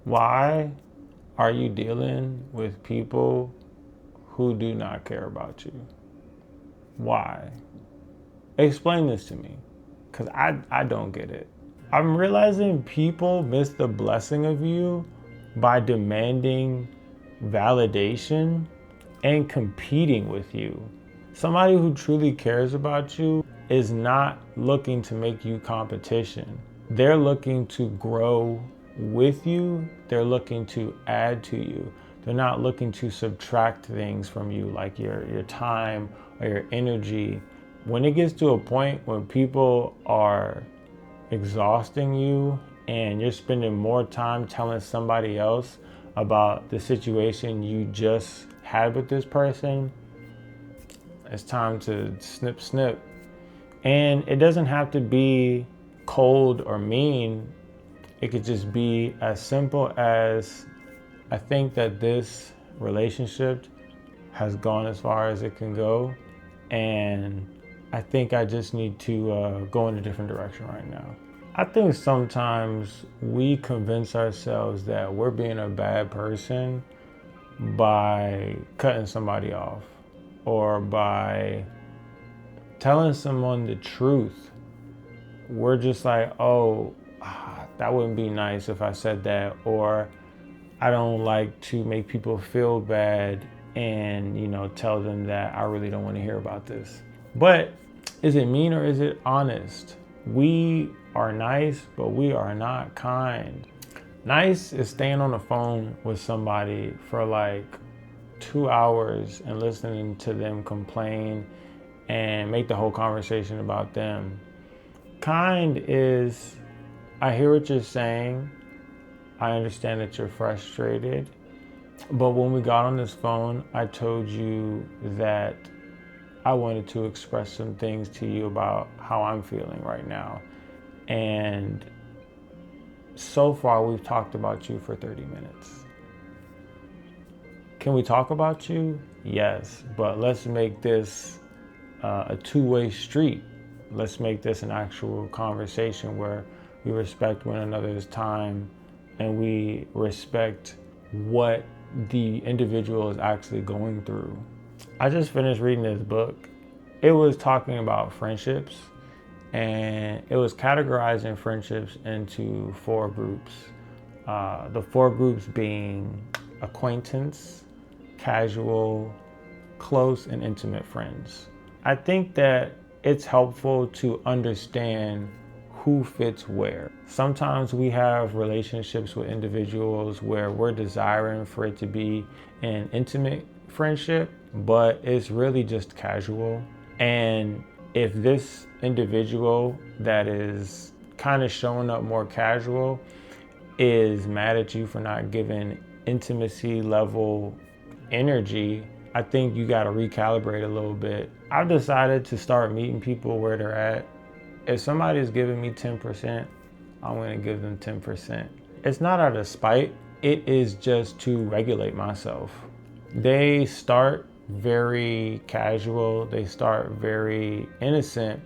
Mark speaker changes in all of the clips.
Speaker 1: Why are you dealing with people who do not care about you? Why? Explain this to me, because I don't get it. I'm realizing people miss the blessing of you by demanding validation and competing with you. Somebody who truly cares about you is not looking to make you competition. They're looking to grow with you. They're looking to add to you. They're not looking to subtract things from you, like your time or your energy. When it gets to a point when people are exhausting you and you're spending more time telling somebody else about the situation you just had with this person, it's time to snip, snip. And it doesn't have to be cold or mean. It could just be as simple as, I think that this relationship has gone as far as it can go. And I think I just need to go in a different direction right now. I think sometimes we convince ourselves that we're being a bad person by cutting somebody off or by telling someone the truth. We're just like, oh, that wouldn't be nice if I said that, or I don't like to make people feel bad and, tell them that I really don't want to hear about this. But is it mean or is it honest? We are nice, but we are not kind. Nice is staying on the phone with somebody for like 2 hours and listening to them complain and make the whole conversation about them. Kind is, I hear what you're saying. I understand that you're frustrated. But when we got on this phone, I told you that I wanted to express some things to you about how I'm feeling right now. And so far, we've talked about you for 30 minutes. Can we talk about you? Yes, but let's make this a two-way street. Let's make this an actual conversation where we respect one another's time and we respect what the individual is actually going through. I just finished reading this book. It was talking about friendships, and it was categorizing friendships into 4 groups. The 4 groups being acquaintance, casual, close, and intimate friends. I think that it's helpful to understand who fits where. Sometimes we have relationships with individuals where we're desiring for it to be an intimate friendship, but it's really just casual. And if this individual that is kind of showing up more casual is mad at you for not giving intimacy level energy, I think you got to recalibrate a little bit. I've decided to start meeting people where they're at. If somebody's giving me 10%, I'm going to give them 10%. It's not out of spite. It is just to regulate myself. They start very casual. They start very innocent.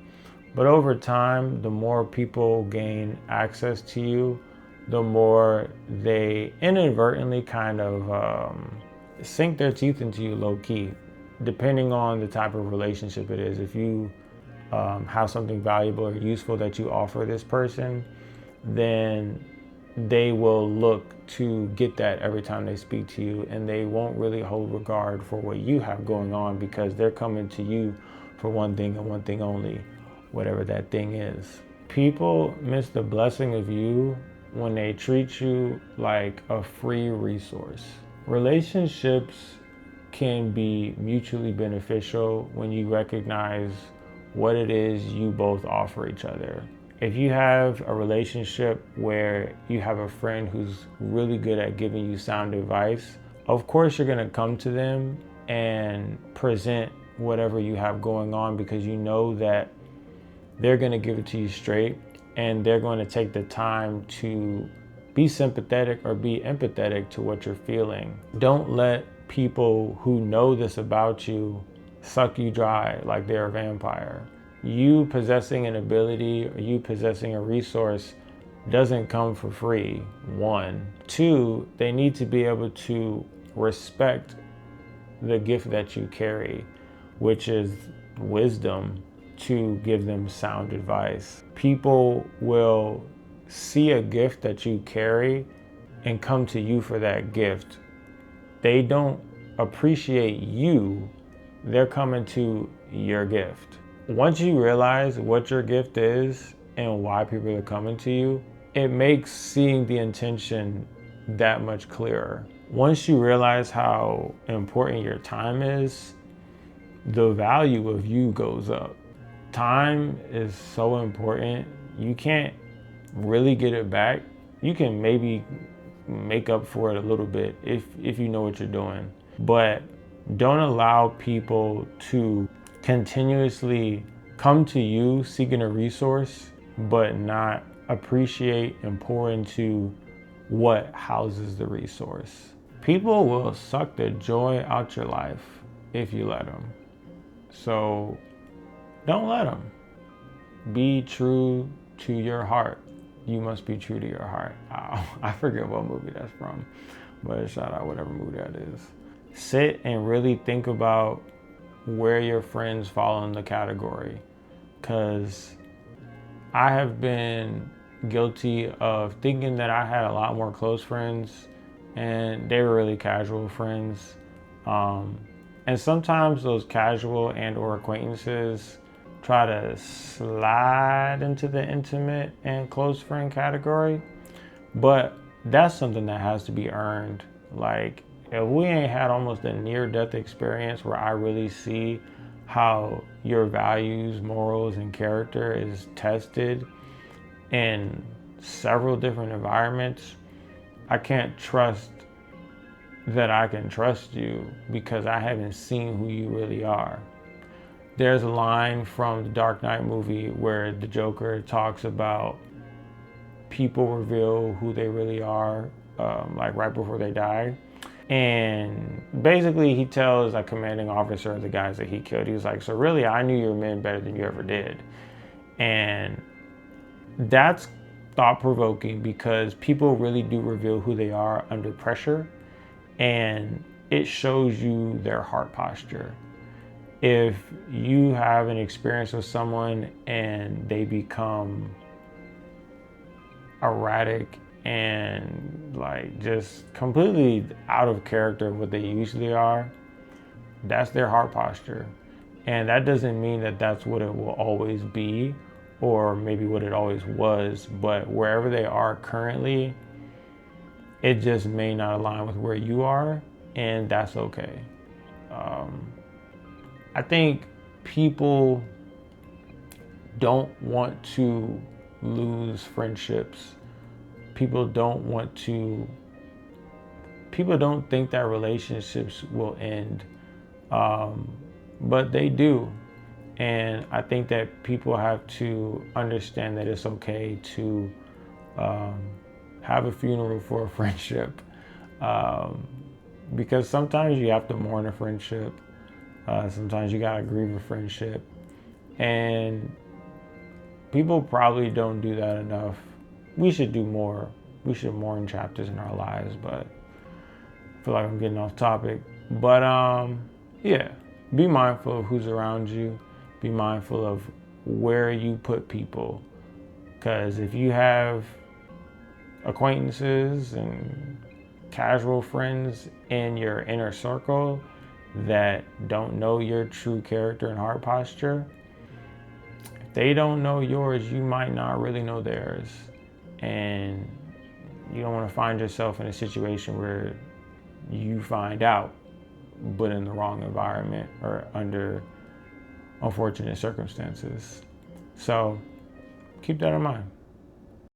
Speaker 1: But over time, the more people gain access to you, the more they inadvertently kind of sink their teeth into you low key, depending on the type of relationship it is. If you have something valuable or useful that you offer this person, then they will look to get that every time they speak to you, and they won't really hold regard for what you have going on because they're coming to you for one thing and one thing only, whatever that thing is. People miss the blessing of you when they treat you like a free resource. Relationships can be mutually beneficial when you recognize what it is you both offer each other. If you have a relationship where you have a friend who's really good at giving you sound advice, of course you're gonna come to them and present whatever you have going on because you know that they're gonna give it to you straight and they're going to take the time to be sympathetic or be empathetic to what you're feeling. Don't let people who know this about you suck you dry like they're a vampire. You possessing an ability or you possessing a resource doesn't come for free, one. Two, they need to be able to respect the gift that you carry, which is wisdom, to give them sound advice. People will see a gift that you carry and come to you for that gift. They don't appreciate you, they're coming to your gift. Once you realize what your gift is and why people are coming to you, it makes seeing the intention that much clearer. Once you realize how important your time is, the value of you goes up. Time is so important. You can't really get it back. You can maybe make up for it a little bit if you know what you're doing. But don't allow people to continuously come to you seeking a resource, but not appreciate and pour into what houses the resource. People will suck the joy out your life if you let them. So don't let them. Be true to your heart. You must be true to your heart. I forget what movie that's from, but shout out whatever movie that is. Sit and really think about where your friends fall in the category, because I have been guilty of thinking that I had a lot more close friends and they were really casual friends. And sometimes those casual and or acquaintances try to slide into the intimate and close friend category, but that's something that has to be earned. Like, if we ain't had almost a near-death experience where I really see how your values, morals, and character is tested in several different environments, I can't trust that I can trust you because I haven't seen who you really are. There's a line from the Dark Knight movie where the Joker talks about people reveal who they really are, like right before they die. And basically he tells a commanding officer of the guys that he killed, he was like, so really I knew your men better than you ever did. And that's thought-provoking because people really do reveal who they are under pressure, and it shows you their heart posture. If you have an experience with someone and they become erratic and like just completely out of character of what they usually are, that's their heart posture. And that doesn't mean that that's what it will always be or maybe what it always was, but wherever they are currently, it just may not align with where you are, and that's okay. I think people don't want to lose friendships. People don't think that relationships will end, but they do. And I think that people have to understand that it's okay to have a funeral for a friendship, because sometimes you have to mourn a friendship. Sometimes you gotta grieve a friendship, and people probably don't do that enough. We should do more. We should mourn chapters in our lives, but I feel like I'm getting off topic. But yeah, be mindful of who's around you. Be mindful of where you put people, because if you have acquaintances and casual friends in your inner circle that don't know your true character and heart posture, if they don't know yours, you might not really know theirs. And you don't want to find yourself in a situation where you find out, but in the wrong environment or under unfortunate circumstances. So keep that in mind.